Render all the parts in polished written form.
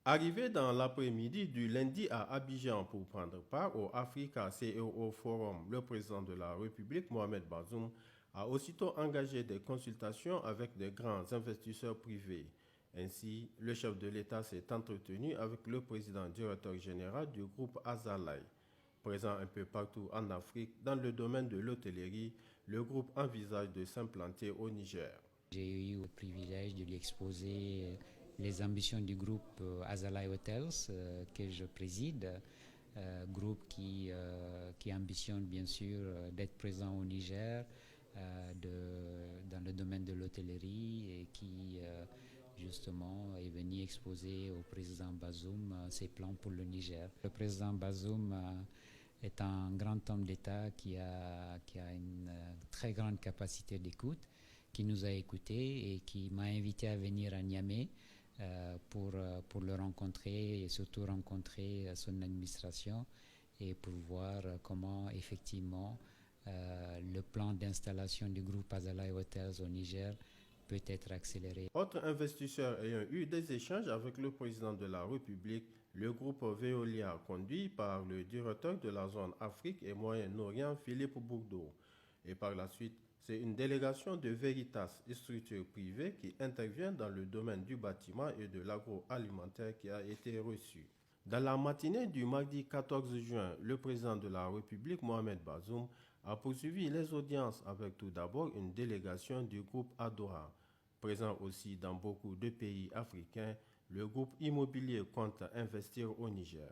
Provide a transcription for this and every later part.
Arrivé dans l'après-midi du lundi à Abidjan pour prendre part au Africa CEO Forum, le président de la République, Mohamed Bazoum, a aussitôt engagé des consultations avec des grands investisseurs privés. Ainsi, le chef de l'État s'est entretenu avec le président directeur général du groupe Azalai. Présent un peu partout en Afrique, dans le domaine de l'hôtellerie, le groupe envisage de s'implanter au Niger. J'ai eu le privilège de lui exposer les ambitions du groupe Azalai Hotels que je préside, groupe qui ambitionne bien sûr d'être présent au Niger dans le domaine de l'hôtellerie et qui justement est venu exposer au président Bazoum ses plans pour le Niger. Le président Bazoum est un grand homme d'État qui a une très grande capacité d'écoute, qui nous a écoutés et qui m'a invité à venir à Niamey pour le rencontrer et surtout rencontrer son administration et pour voir comment effectivement le plan d'installation du groupe Azalai Hotels au Niger peut être accéléré. Autre investisseur ayant eu des échanges avec le président de la République, le groupe Veolia, conduit par le directeur de la zone Afrique et Moyen-Orient, Philippe Bourdeau. Et par la suite, c'est une délégation de Veritas, structure privée qui intervient dans le domaine du bâtiment et de l'agroalimentaire qui a été reçue. Dans la matinée du mardi 14 juin, le président de la République, Mohamed Bazoum, a poursuivi les audiences avec tout d'abord une délégation du groupe Adora. Présent aussi dans beaucoup de pays africains, le groupe immobilier compte investir au Niger.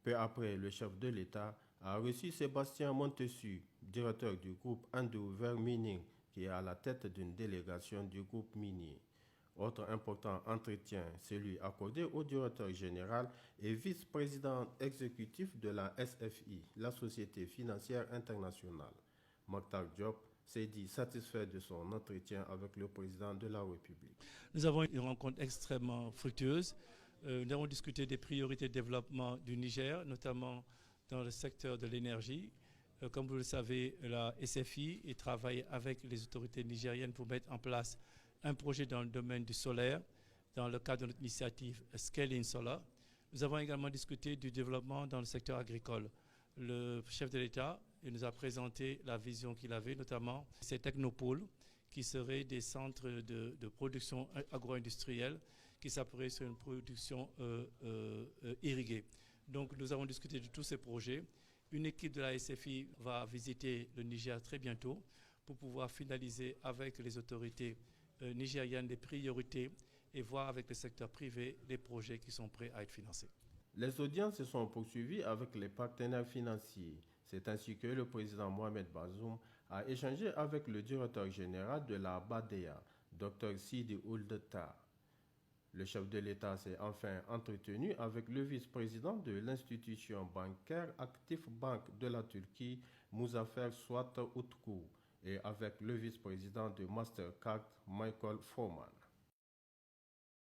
Peu après, le chef de l'État a reçu Sébastien Montessu, directeur du groupe Andover Mining, qui est à la tête d'une délégation du groupe minier. Autre important entretien, celui accordé au directeur général et vice-président exécutif de la SFI, la Société financière internationale. Mokhtar Diop s'est dit satisfait de son entretien avec le président de la République. Nous avons eu une rencontre extrêmement fructueuse. Nous avons discuté des priorités de développement du Niger, notamment dans le secteur de l'énergie. Comme vous le savez, la SFI travaille avec les autorités nigériennes pour mettre en place un projet dans le domaine du solaire, dans le cadre de notre initiative Scaling Solar. Nous avons également discuté du développement dans le secteur agricole. Le chef de l'État nous a présenté la vision qu'il avait, notamment ces technopoles, qui seraient des centres de production agro-industrielle qui s'appuieraient sur une production irriguée. Donc nous avons discuté de tous ces projets. Une équipe de la SFI va visiter le Niger très bientôt pour pouvoir finaliser avec les autorités nigériennes les priorités et voir avec le secteur privé les projets qui sont prêts à être financés. Les audiences se sont poursuivies avec les partenaires financiers. C'est ainsi que le président Mohamed Bazoum a échangé avec le directeur général de la BADEA, Dr Sidi Ould Tah. Le chef de l'État s'est enfin entretenu avec le vice-président de l'institution bancaire Actif Bank de la Turquie, Muzaffer Suat Utku, et avec le vice-président de Mastercard, Michael Foreman.